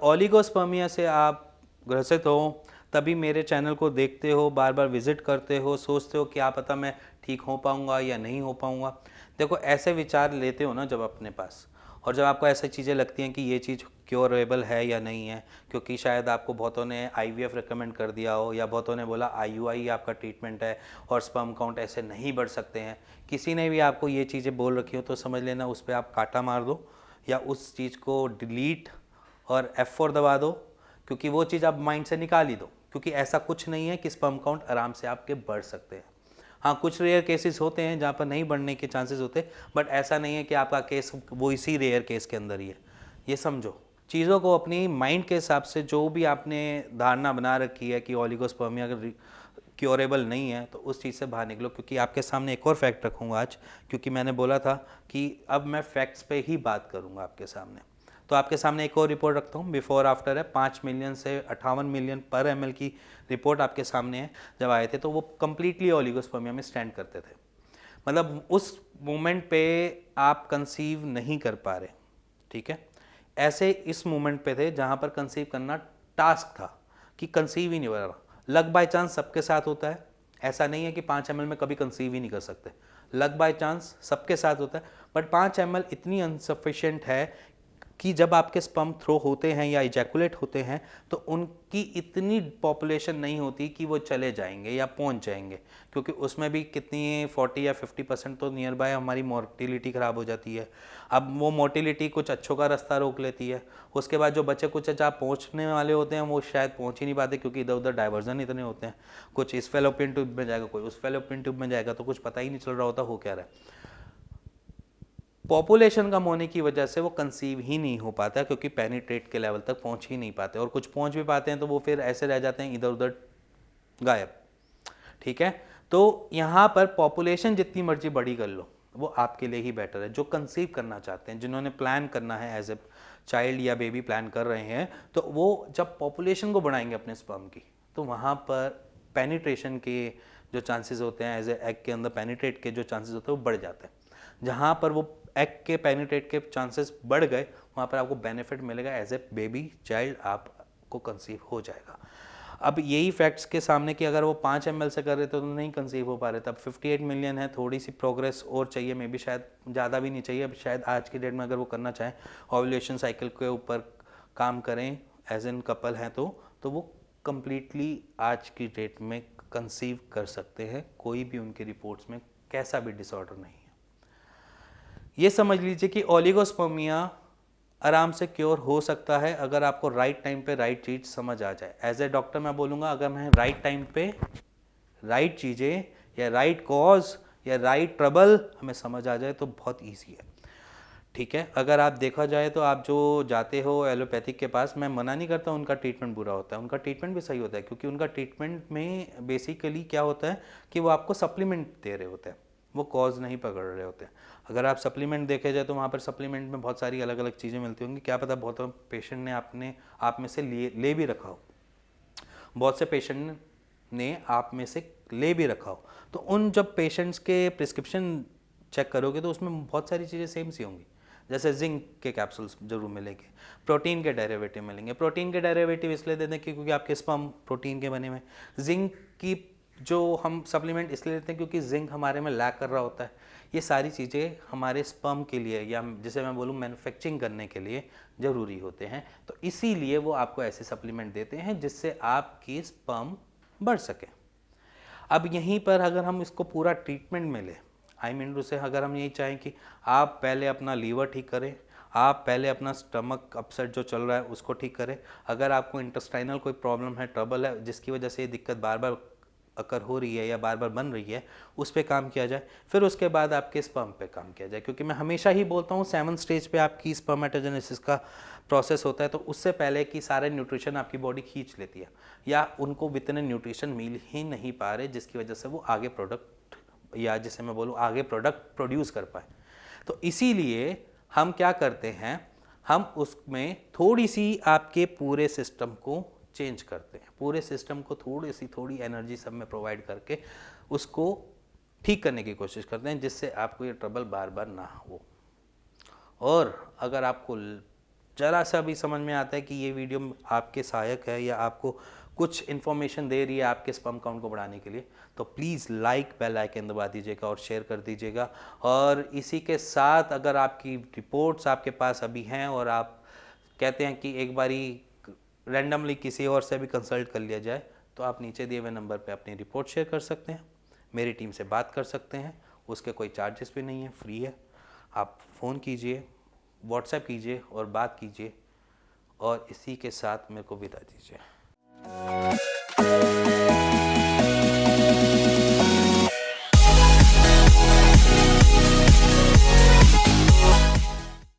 Oligospermia से आप ग्रसित हो, तभी मेरे चैनल को देखते हो, बार बार विजिट करते हो, सोचते हो कि क्या पता मैं ठीक हो पाऊँगा या नहीं हो पाऊँगा। देखो, ऐसे विचार लेते हो ना जब अपने पास, और जब आपको ऐसी चीज़ें लगती हैं कि ये चीज़ क्योरेबल है या नहीं है, क्योंकि शायद आपको बहुतों ने आईवीएफ रिकमेंड कर दिया हो, या बहुतों ने बोला आईयूआई आपका ट्रीटमेंट है और स्पर्म काउंट ऐसे नहीं बढ़ सकते हैं, किसी ने भी आपको ये चीज़ें बोल रखी हो, तो समझ लेना उस पर आप कांटा मार दो या उस चीज़ को डिलीट और F4 दबा दो, क्योंकि वो चीज़ आप माइंड से निकाल ही दो। क्योंकि ऐसा कुछ नहीं है कि स्पर्म काउंट आराम से आपके बढ़ सकते हैं। हाँ, कुछ रेयर केसेस होते हैं जहाँ पर नहीं बढ़ने के चांसेस होते, बट ऐसा नहीं है कि आपका केस वो इसी रेयर केस के अंदर ही है। ये समझो, चीज़ों को अपनी माइंड के हिसाब से जो भी आपने धारणा बना रखी है कि ओलिगोस्पर्मिया अगर क्योरेबल नहीं है, तो उस चीज़ से बाहर निकलो। क्योंकि आपके सामने एक और फैक्ट रखूँगा आज, क्योंकि मैंने बोला था कि अब मैं फैक्ट्स पे ही बात करूँगा आपके सामने। तो आपके सामने एक और रिपोर्ट रखता हूँ, बिफोर आफ्टर है। 5 मिलियन से 58 मिलियन पर ml की रिपोर्ट आपके सामने है। जब आए थे तो वो कम्प्लीटली ओलिगोस्पर्मिया में स्टैंड करते थे, मतलब उस मोमेंट पे आप कंसीव नहीं कर पा रहे, ठीक है। ऐसे इस मोमेंट पे थे जहाँ पर कंसीव करना टास्क था, कि कंसीव ही नहीं हो रहा। लक बाय चांस सबके साथ होता है, ऐसा नहीं है कि 5 ml में कभी कंसीव ही नहीं कर सकते। लक बाय चांस सबके साथ होता है, बट 5 ml इतनी अनसफिशिएंट है कि जब आपके स्पर्म थ्रो होते हैं या इजैकुलेट होते हैं, तो उनकी इतनी पॉपुलेशन नहीं होती कि वो चले जाएंगे या पहुंच जाएंगे, क्योंकि उसमें भी कितनी 40 या 50% तो नियर बाय हमारी मोर्टिलिटी ख़राब हो जाती है। अब वो मोर्टिलिटी कुछ अच्छों का रास्ता रोक लेती है, उसके बाद जो बच्चे कुछ जहाँ पहुँचने वाले होते हैं वो शायद पहुँच ही नहीं पाते, क्योंकि इधर उधर डाइवर्जन इतने होते हैं। कुछ इस फेलोपियन ट्यूब में जाएगा, कोई उस फेलोपियन ट्यूब में जाएगा, तो कुछ पता ही नहीं चल रहा होता हो क्या रहा है। पॉपुलेशन कम होने की वजह से वो कंसीव ही नहीं हो पाता, क्योंकि पेनिट्रेट के लेवल तक पहुंच ही नहीं पाते, और कुछ पहुंच भी पाते हैं तो वो फिर ऐसे रह जाते हैं इधर उधर गायब, ठीक है। तो यहाँ पर पॉपुलेशन जितनी मर्जी बड़ी कर लो, वो आपके लिए ही बेटर है। जो कंसीव करना चाहते हैं, जिन्होंने प्लान करना है एज ए चाइल्ड या बेबी प्लान कर रहे हैं, तो वो जब पॉपुलेशन को बढ़ाएंगे अपने स्पर्म की, तो वहाँ पर पेनिट्रेशन के जो चांसेस होते हैं, एज ए एग के अंदर पेनिट्रेट के जो चांसेस होते हैं वो बढ़ जाते हैं। जहाँ पर वो एग के पेनिट्रेट के चांसेस बढ़ गए, वहाँ पर आपको बेनिफिट मिलेगा, एज ए बेबी चाइल्ड आपको कंसीव हो जाएगा। अब यही फैक्ट्स के सामने कि अगर वो 5 ml से कर रहे थे तो नहीं कंसीव हो पा रहे थे, अब 58 मिलियन है, थोड़ी सी प्रोग्रेस और चाहिए, मे बी शायद ज़्यादा भी नहीं चाहिए। अब शायद आज की डेट में अगर वो करना चाहें, ओव्यूलेशन साइकिल के ऊपर काम करें एज एन कपल हैं, तो वो कम्प्लीटली आज की डेट में कंसीव कर सकते हैं। कोई भी उनकी रिपोर्ट्स में कैसा भी डिसऑर्डर नहीं है। ये समझ लीजिए कि ओलिगोस्पर्मिया आराम से क्योर हो सकता है, अगर आपको राइट टाइम पे राइट चीज़ समझ आ जाए। एज ए डॉक्टर मैं बोलूँगा, अगर मैं राइट टाइम पे राइट चीज़ें या राइट कॉज या राइट ट्रबल हमें समझ आ जाए तो बहुत ईजी है, ठीक है। अगर आप देखा जाए तो आप जो जाते हो एलोपैथिक के पास, मैं मना नहीं करता उनका ट्रीटमेंट बुरा होता है, उनका ट्रीटमेंट भी सही होता है, क्योंकि उनका ट्रीटमेंट में बेसिकली क्या होता है कि वो आपको सप्लीमेंट दे रहे होते हैं, वो कॉज नहीं पकड़ रहे होते हैं। अगर आप सप्लीमेंट देखे जाए तो वहाँ पर सप्लीमेंट में बहुत सारी अलग अलग चीज़ें मिलती होंगी, क्या पता बहुत पेशेंट ने आप में से ले भी रखा हो, बहुत से पेशेंट ने आप में से ले भी रखा हो। तो उन जब पेशेंट्स के प्रिस्क्रिप्शन चेक करोगे तो उसमें बहुत सारी चीज़ें सेम सी होंगी, जैसे जिंक के कैप्सूल्स जरूर मिलेंगे, प्रोटीन के डेरिवेटिव मिलेंगे। प्रोटीन के डेरिवेटिव इसलिए देते हैं क्योंकि आपके स्पर्म प्रोटीन के बने हुए। जिंक की जो हम सप्लीमेंट इसलिए लेते हैं क्योंकि जिंक हमारे में लैक कर रहा होता है। ये सारी चीज़ें हमारे स्पर्म के लिए, या जिसे मैं बोलूँ मैन्युफैक्चरिंग करने के लिए ज़रूरी होते हैं, तो इसीलिए वो आपको ऐसे सप्लीमेंट देते हैं जिससे आपकी स्पर्म बढ़ सके। अब यहीं पर अगर हम इसको पूरा ट्रीटमेंट में लें, आई मीन टू से, अगर हम यही चाहें कि आप पहले अपना लीवर ठीक करें, आप पहले अपना स्टमक अपसेट जो चल रहा है उसको ठीक करें, अगर आपको इंटेस्टाइनल कोई प्रॉब्लम है, ट्रबल है, जिसकी वजह से ये दिक्कत बार बार अकर हो रही है या बार बार बन रही है, उस पर काम किया जाए, फिर उसके बाद आपके स्पर्म पे काम किया जाए। क्योंकि मैं हमेशा ही बोलता हूँ 7 स्टेज पे आपकी स्पर्मेटोजेनेसिस का प्रोसेस होता है, तो उससे पहले कि सारे न्यूट्रिशन आपकी बॉडी खींच लेती है, या उनको इतने न्यूट्रिशन मिल ही नहीं पा रहे जिसकी वजह से वो आगे प्रोडक्ट, या जिसे मैं बोलूँ आगे प्रोडक्ट प्रोड्यूस कर पाए। तो इसीलिए हम क्या करते हैं, हम उसमें थोड़ी सी आपके पूरे सिस्टम को चेंज करते हैं, पूरे सिस्टम को थोड़ी एनर्जी सब में प्रोवाइड करके उसको ठीक करने की कोशिश करते हैं, जिससे आपको ये ट्रबल बार बार ना हो। और अगर आपको ज़रा सा भी समझ में आता है कि ये वीडियो आपके सहायक है या आपको कुछ इन्फॉर्मेशन दे रही है आपके स्पर्म काउंट को बढ़ाने के लिए, तो प्लीज़ लाइक बेल आइकन दबा दीजिएगा और शेयर कर दीजिएगा। और इसी के साथ अगर आपकी रिपोर्ट्स आपके पास अभी हैं और आप कहते हैं कि एक बारी रैंडमली किसी और से भी कंसल्ट कर लिया जाए, तो आप नीचे दिए हुए नंबर पे अपनी रिपोर्ट शेयर कर सकते हैं, मेरी टीम से बात कर सकते हैं। उसके कोई चार्जेस भी नहीं है, फ्री है। आप फ़ोन कीजिए, व्हाट्सएप कीजिए और बात कीजिए। और इसी के साथ मेरे को विदा दीजिए।